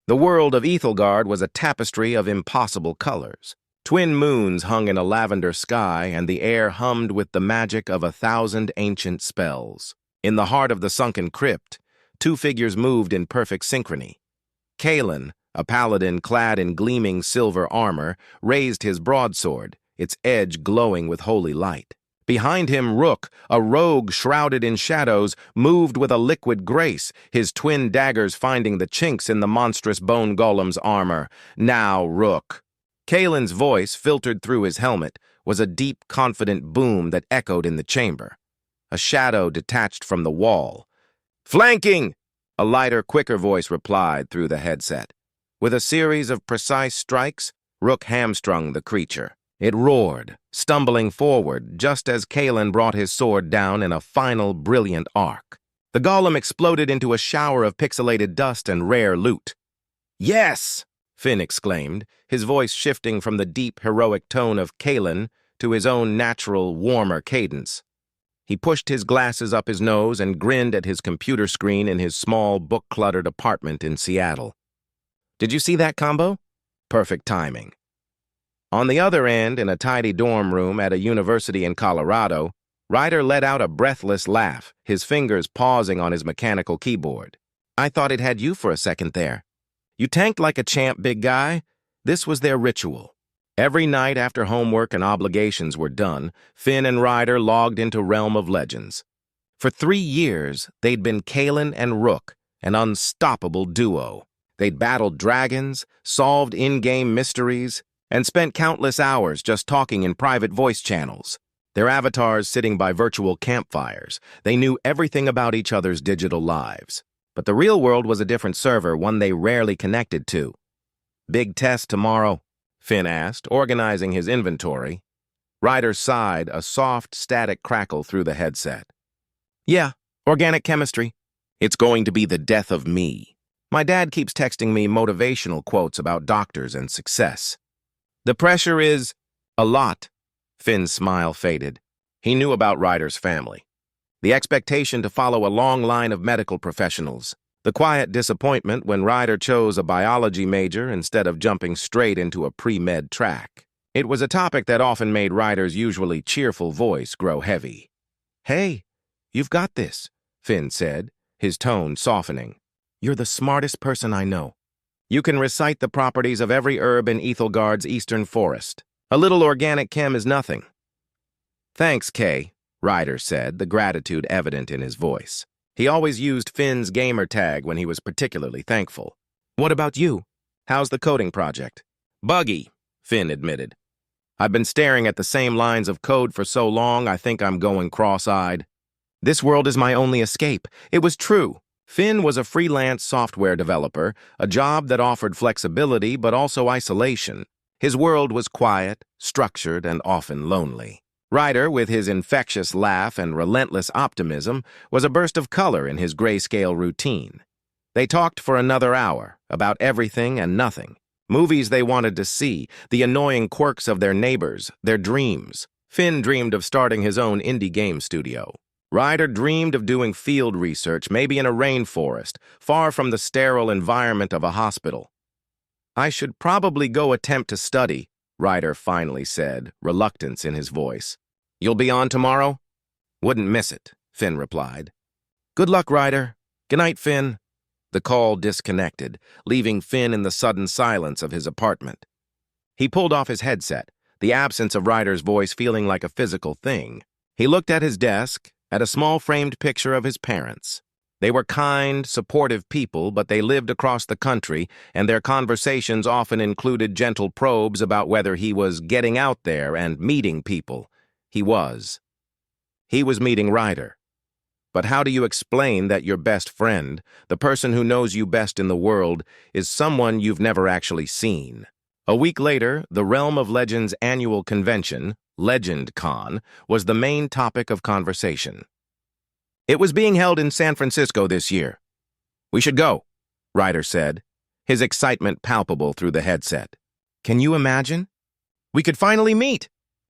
The world of Ethelgard was a tapestry of impossible colors. Twin moons hung in a lavender sky, and the air hummed with the magic of 1,000 ancient spells. In the heart of the sunken crypt, two figures moved in perfect synchrony. Kalen, a paladin clad in gleaming silver armor, raised his broadsword, its edge glowing with holy light. Behind him, Rook, a rogue shrouded in shadows, moved with a liquid grace, his twin daggers finding the chinks in the monstrous bone golem's armor. Now, Rook. Kalen's voice, filtered through his helmet, was a deep, confident boom that echoed in the chamber. A shadow detached from the wall. "Flanking!" A lighter, quicker voice replied through the headset. With a series of precise strikes, Rook hamstrung the creature. It roared, stumbling forward just as Kalen brought his sword down in a final, brilliant arc. The golem exploded into a shower of pixelated dust and rare loot. "Yes!" Finn exclaimed, his voice shifting from the deep, heroic tone of Kalen to his own natural, warmer cadence. He pushed his glasses up his nose and grinned at his computer screen in his small, book-cluttered apartment in Seattle. "Did you see that combo? Perfect timing." On the other end, in a tidy dorm room at a university in Colorado, Ryder let out a breathless laugh, his fingers pausing on his mechanical keyboard. "I thought it had you for a second there. You tanked like a champ, big guy." This was their ritual. Every night after homework and obligations were done, Finn and Ryder logged into Realm of Legends. For 3 years, they'd been Kalen and Rook, an unstoppable duo. They'd battled dragons, solved in-game mysteries, and spent countless hours just talking in private voice channels. Their avatars sitting by virtual campfires, they knew everything about each other's digital lives. But the real world was a different server, one they rarely connected to. "Big test tomorrow?" Finn asked, organizing his inventory. Ryder sighed, a soft, static crackle through the headset. "Yeah, organic chemistry. It's going to be the death of me. My dad keeps texting me motivational quotes about doctors and success. The pressure is a lot." Finn's smile faded. He knew about Ryder's family. The expectation to follow a long line of medical professionals. The quiet disappointment when Ryder chose a biology major instead of jumping straight into a pre-med track. It was a topic that often made Ryder's usually cheerful voice grow heavy. "Hey, you've got this," Finn said, his tone softening. "You're the smartest person I know. You can recite the properties of every herb in Ethelgard's eastern forest. A little organic chem is nothing." "Thanks, Kay," Ryder said, the gratitude evident in his voice. He always used Finn's gamer tag when he was particularly thankful. "What about you? How's the coding project?" "Buggy," Finn admitted. "I've been staring at the same lines of code for so long I think I'm going cross-eyed. This world is my only escape." It was true. Finn was a freelance software developer, a job that offered flexibility but also isolation. His world was quiet, structured, and often lonely. Ryder, with his infectious laugh and relentless optimism, was a burst of color in his grayscale routine. They talked for another hour, about everything and nothing. Movies they wanted to see, the annoying quirks of their neighbors, their dreams. Finn dreamed of starting his own indie game studio. Ryder dreamed of doing field research, maybe in a rainforest, far from the sterile environment of a hospital. "I should probably go attempt to study," Ryder finally said, reluctance in his voice. "You'll be on tomorrow?" "Wouldn't miss it," Finn replied. "Good luck, Ryder. Good night, Finn." The call disconnected, leaving Finn in the sudden silence of his apartment. He pulled off his headset, the absence of Ryder's voice feeling like a physical thing. He looked at his desk, at a small framed picture of his parents. They were kind, supportive people, but they lived across the country, and their conversations often included gentle probes about whether he was getting out there and meeting people. He was. He was meeting Ryder. But how do you explain that your best friend, the person who knows you best in the world, is someone you've never actually seen? A week later, the Realm of Legends annual convention, LegendCon, was the main topic of conversation. It was being held in San Francisco this year. "We should go," Ryder said, his excitement palpable through the headset. "Can you imagine? We could finally meet."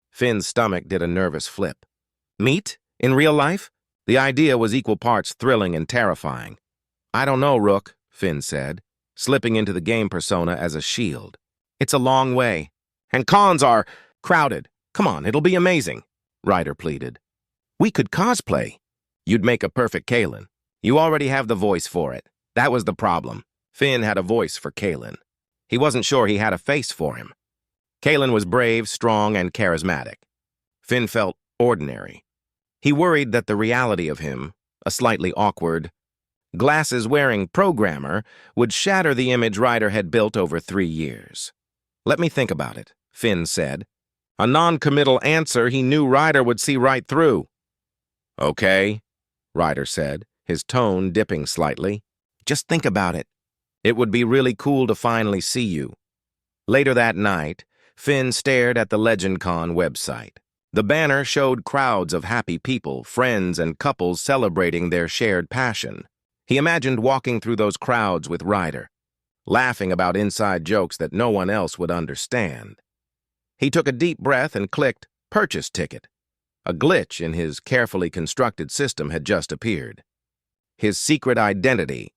Finn's stomach did a nervous flip. Meet? In real life? The idea was equal parts thrilling and terrifying. "I don't know, Rook," Finn said. slipping into the game persona as a shield. It's a long way. And cons are crowded. Come on, it'll be amazing, Ryder pleaded. We could cosplay. You'd make a perfect Kalen. You already have the voice for it. That was the problem. Finn had a voice for Kalen. He wasn't sure he had a face for him. Kalen was brave, strong, and charismatic. Finn felt ordinary. He worried that the reality of him, a slightly awkward, glasses-wearing programmer, would shatter the image Ryder had built over 3 years. Let me think about it, Finn said. A non-committal answer he knew Ryder would see right through. Okay, Ryder said, his tone dipping slightly. Just think about it. It would be really cool to finally see you. Later that night, Finn stared at the LegendCon website. The banner showed crowds of happy people, friends, and couples celebrating their shared passion. He imagined walking through those crowds with Ryder, laughing about inside jokes that no one else would understand. He took a deep breath and clicked Purchase Ticket. A glitch in his carefully constructed system had just appeared. His secret identity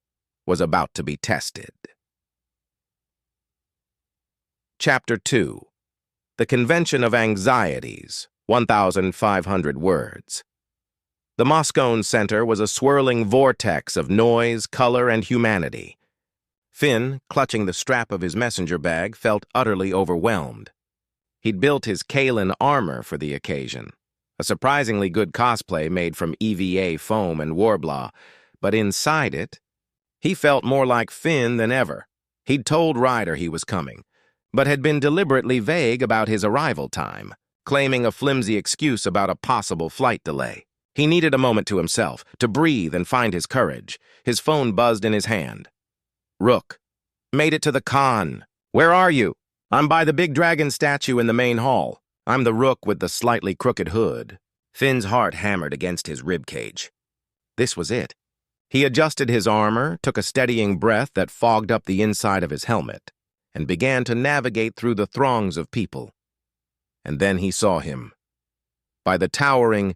was about to be tested. Chapter 2. The Convention of Anxieties, 1,500 words. The Moscone Center was a swirling vortex of noise, color, and humanity. Finn, clutching the strap of his messenger bag, felt utterly overwhelmed. He'd built his Kalen armor for the occasion, a surprisingly good cosplay made from EVA foam and Warbler, but inside it, he felt more like Finn than ever. He'd told Ryder he was coming, but had been deliberately vague about his arrival time, claiming a flimsy excuse about a possible flight delay. He needed a moment to himself, to breathe and find his courage. His phone buzzed in his hand. Rook. Made it to the con. Where are you? I'm by the big dragon statue in the main hall. I'm the Rook with the slightly crooked hood. Finn's heart hammered against his ribcage. This was it. He adjusted his armor, took a steadying breath that fogged up the inside of his helmet, and began to navigate through the throngs of people. And then he saw him. By the towering,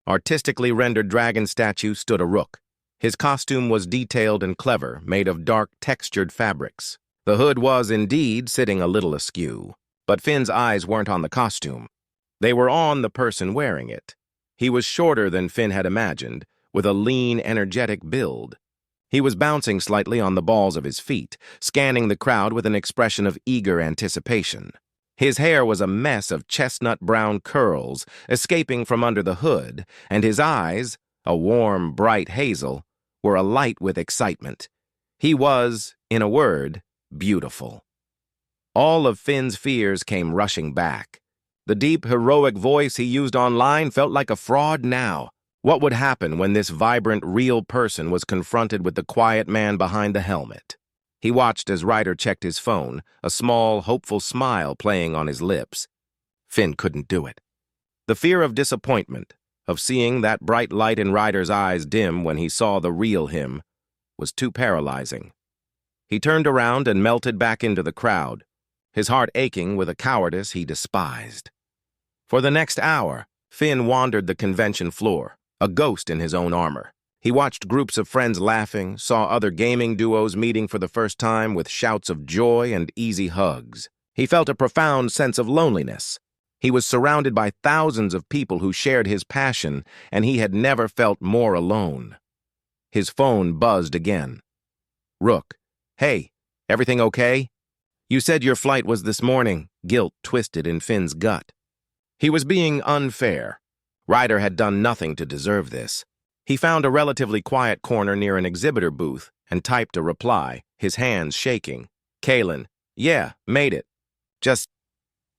artistically rendered dragon statue stood a Rook. His costume was detailed and clever, made of dark, textured fabrics. The hood was, indeed, sitting a little askew, but Finn's eyes weren't on the costume. They were on the person wearing it. He was shorter than Finn had imagined, with a lean, energetic build. He was bouncing slightly on the balls of his feet, scanning the crowd with an expression of eager anticipation. His hair was a mess of chestnut-brown curls escaping from under the hood, and his eyes, a warm, bright hazel, were alight with excitement. He was, in a word, beautiful. All of Finn's fears came rushing back. The deep, heroic voice he used online felt like a fraud now. What would happen when this vibrant, real person was confronted with the quiet man behind the helmet? He watched as Ryder checked his phone, a small, hopeful smile playing on his lips. Finn couldn't do it. The fear of disappointment, of seeing that bright light in Ryder's eyes dim when he saw the real him, was too paralyzing. He turned around and melted back into the crowd, his heart aching with a cowardice he despised. For the next hour, Finn wandered the convention floor, a ghost in his own armor. He watched groups of friends laughing, saw other gaming duos meeting for the first time with shouts of joy and easy hugs. He felt a profound sense of loneliness. He was surrounded by thousands of people who shared his passion, and he had never felt more alone. His phone buzzed again. Rook. Hey, everything okay? You said your flight was this morning. Guilt twisted in Finn's gut. He was being unfair. Ryder had done nothing to deserve this. He found a relatively quiet corner near an exhibitor booth and typed a reply, his hands shaking. Kalen. Yeah, made it. Just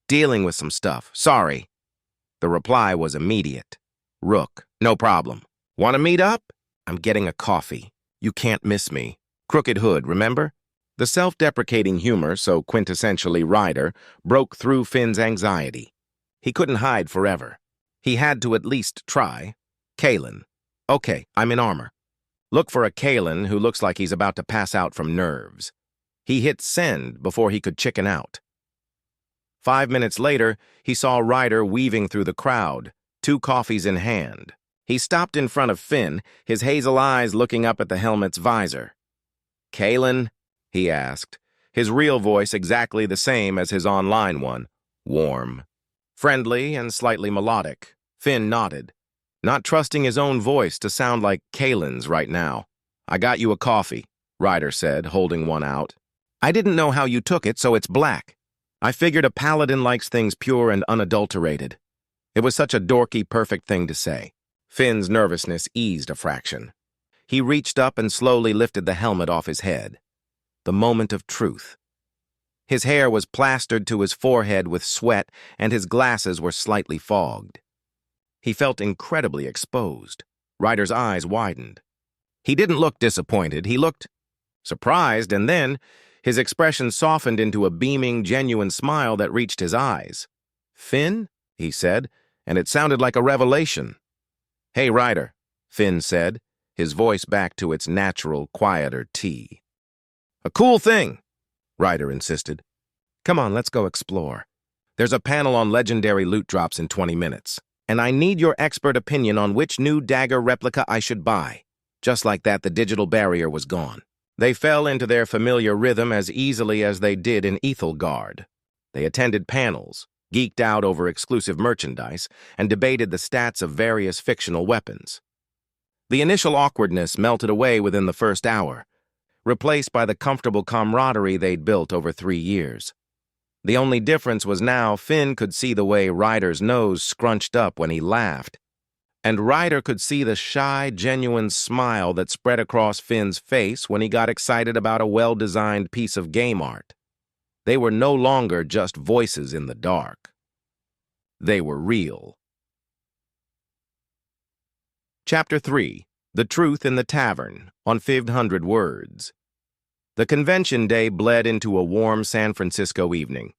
dealing with some stuff. Sorry. The reply was immediate. Rook. No problem. Want to meet up? I'm getting a coffee. You can't miss me. Crooked hood, remember? The self-deprecating humor, so quintessentially Ryder, broke through Finn's anxiety. He couldn't hide forever. He had to at least try. Kalen. Okay, I'm in armor. Look for a Kalen who looks like he's about to pass out from nerves. He hit send before he could chicken out. 5 minutes later, he saw Ryder weaving through the crowd, 2 coffees in hand. He stopped in front of Finn, his hazel eyes looking up at the helmet's visor. Kalen? he asked, his real voice exactly the same as his online one, warm. Friendly and slightly melodic, Finn nodded, not trusting his own voice to sound like Kalen's right now. I got you a coffee, Ryder said, holding one out. I didn't know how you took it, so it's black. I figured a paladin likes things pure and unadulterated. It was such a dorky, perfect thing to say. Finn's nervousness eased a fraction. He reached up and slowly lifted the helmet off his head. The moment of truth. His hair was plastered to his forehead with sweat, and his glasses were slightly fogged. He felt incredibly exposed. Ryder's eyes widened. He didn't look disappointed. He looked surprised, and then his expression softened into a beaming, genuine smile that reached his eyes. Finn? He said, and it sounded like a revelation. Hey, Ryder, Finn said, his voice back to its natural, quieter T. A cool thing, Ryder insisted. Come on, let's go explore. There's a panel on legendary loot drops in 20 minutes, and I need your expert opinion on which new dagger replica I should buy. Just like that, the digital barrier was gone. They fell into their familiar rhythm as easily as they did in Ethelgard. They attended panels, geeked out over exclusive merchandise, and debated the stats of various fictional weapons. The initial awkwardness melted away within the first hour, replaced by the comfortable camaraderie they'd built over 3 years. The only difference was now Finn could see the way Ryder's nose scrunched up when he laughed, and Ryder could see the shy, genuine smile that spread across Finn's face when he got excited about a well-designed piece of game art. They were no longer just voices in the dark. They were real. Chapter 3. The Truth in the Tavern, on 500 words. The convention day bled into a warm San Francisco evening.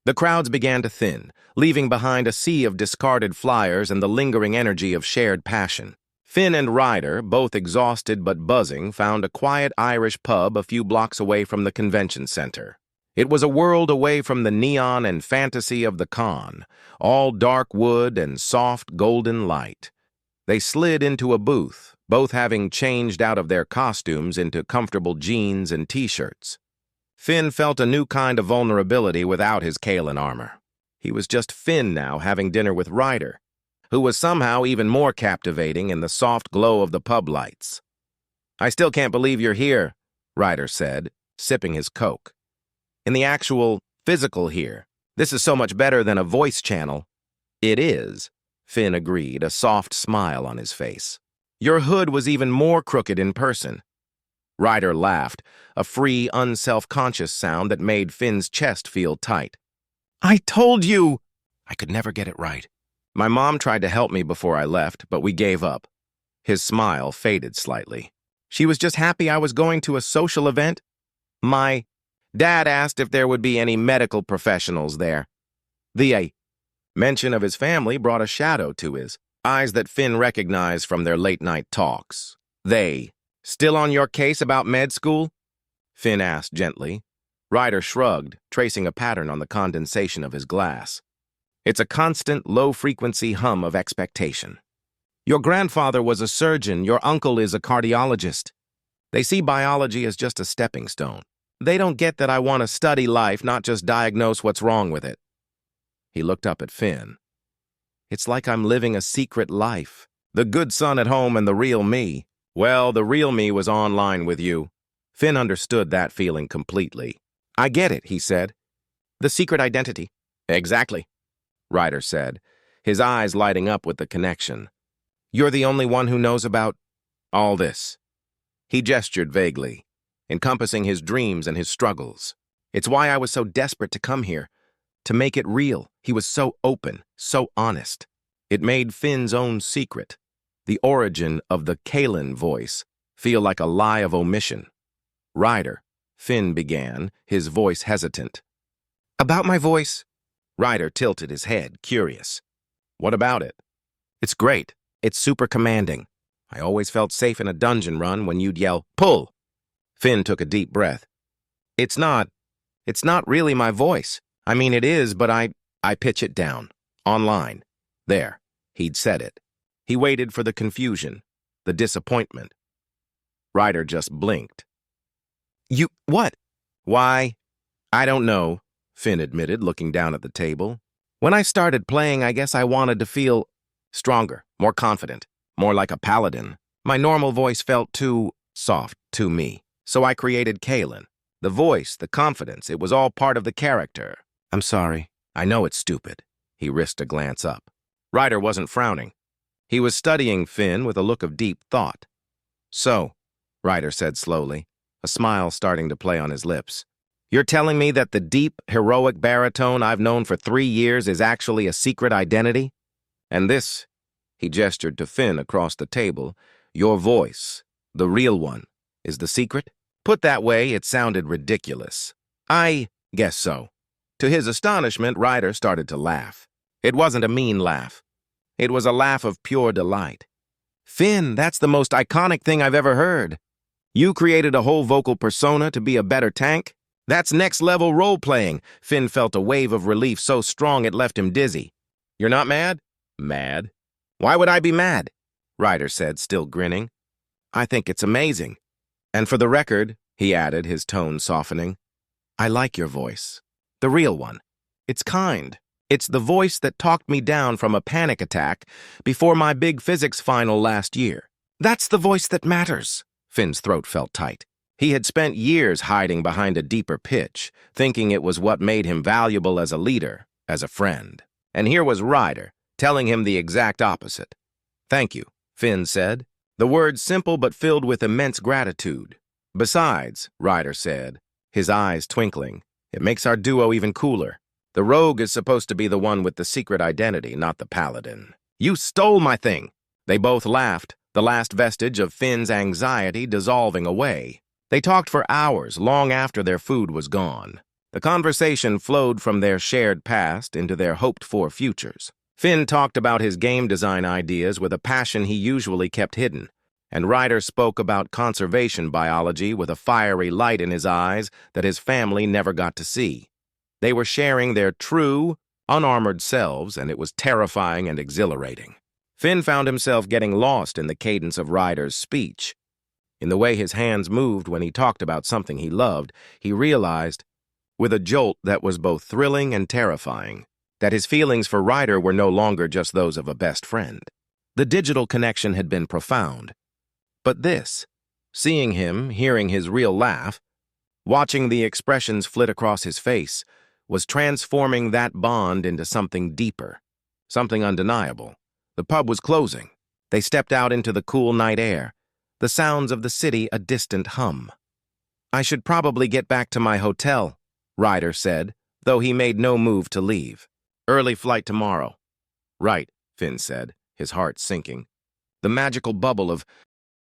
The crowds began to thin, leaving behind a sea of discarded flyers and the lingering energy of shared passion. Finn and Ryder, both exhausted but buzzing, found a quiet Irish pub a few blocks away from the convention center. It was a world away from the neon and fantasy of the con, all dark wood and soft golden light. They slid into a booth, both having changed out of their costumes into comfortable jeans and t-shirts. Finn felt a new kind of vulnerability without his Kalen armor. He was just Finn now, having dinner with Ryder, who was somehow even more captivating in the soft glow of the pub lights. I still can't believe you're here, Ryder said, sipping his Coke. In the actual, physical here, this is so much better than a voice channel. It is, Finn agreed, a soft smile on his face. Your hood was even more crooked in person. Ryder laughed, a free, unself-conscious sound that made Finn's chest feel tight. I told you! I could never get it right. My mom tried to help me before I left, but we gave up. His smile faded slightly. She was just happy I was going to a social event. My dad asked if there would be any medical professionals there. The mention of his family brought a shadow to his eyes that Finn recognized from their late-night talks. They still on your case about med school? Finn asked gently. Ryder shrugged, tracing a pattern on the condensation of his glass. It's a constant, low-frequency hum of expectation. Your grandfather was a surgeon, your uncle is a cardiologist. They see biology as just a stepping stone. They don't get that I want to study life, not just diagnose what's wrong with it. He looked up at Finn. It's like I'm living a secret life. The good son at home and the real me. Well, the real me was online with you. Finn understood that feeling completely. I get it, he said. The secret identity. Exactly, Ryder said, his eyes lighting up with the connection. You're the only one who knows about all this. He gestured vaguely, encompassing his dreams and his struggles. It's why I was so desperate to come here, to make it real. He was so open, so honest. It made Finn's own secret, the origin of the Kalen voice, feel like a lie of omission. Ryder, Finn began, his voice hesitant. About my voice? Ryder tilted his head, curious. What about it? It's great. It's super commanding. I always felt safe in a dungeon run when you'd yell, pull. Finn took a deep breath. It's not really my voice. I mean, it is, but I pitch it down. Online. There. He'd said it. He waited for the confusion, the disappointment. Ryder just blinked. You, what? Why? I don't know, Finn admitted, looking down at the table. When I started playing, I guess I wanted to feel stronger, more confident, more like a paladin. My normal voice felt too soft to me, so I created Kalen. The voice, the confidence, it was all part of the character. I'm sorry. I know it's stupid. He risked a glance up. Ryder wasn't frowning. He was studying Finn with a look of deep thought. So, Ryder said slowly, a smile starting to play on his lips. You're telling me that the deep, heroic baritone I've known for 3 years is actually a secret identity? And this, he gestured to Finn across the table, your voice, the real one, is the secret? Put that way, it sounded ridiculous. I guess so. To his astonishment, Ryder started to laugh. It wasn't a mean laugh. It was a laugh of pure delight. Finn, that's the most iconic thing I've ever heard. You created a whole vocal persona to be a better tank? That's next-level role-playing. Finn felt a wave of relief so strong it left him dizzy. You're not mad? Mad? Why would I be mad? Ryder said, still grinning. I think it's amazing. And for the record, he added, his tone softening, I like your voice. The real one. It's kind. It's the voice that talked me down from a panic attack before my big physics final last year. That's the voice that matters. Finn's throat felt tight. He had spent years hiding behind a deeper pitch, thinking it was what made him valuable as a leader, as a friend. And here was Ryder, telling him the exact opposite. Thank you, Finn said, the words simple but filled with immense gratitude. Besides, Ryder said, his eyes twinkling, it makes our duo even cooler. The rogue is supposed to be the one with the secret identity, not the paladin. You stole my thing! They both laughed, the last vestige of Finn's anxiety dissolving away. They talked for hours, long after their food was gone. The conversation flowed from their shared past into their hoped-for futures. Finn talked about his game design ideas with a passion he usually kept hidden, and Ryder spoke about conservation biology with a fiery light in his eyes that his family never got to see. They were sharing their true, unarmored selves, and it was terrifying and exhilarating. Finn found himself getting lost in the cadence of Ryder's speech. In the way his hands moved when he talked about something he loved, he realized, with a jolt that was both thrilling and terrifying, that his feelings for Ryder were no longer just those of a best friend. The digital connection had been profound. But this, seeing him, hearing his real laugh, watching the expressions flit across his face, was transforming that bond into something deeper, something undeniable. The pub was closing. They stepped out into the cool night air, the sounds of the city a distant hum. I should probably get back to my hotel, Ryder said, though he made no move to leave. Early flight tomorrow. Right, Finn said, his heart sinking. The magical bubble of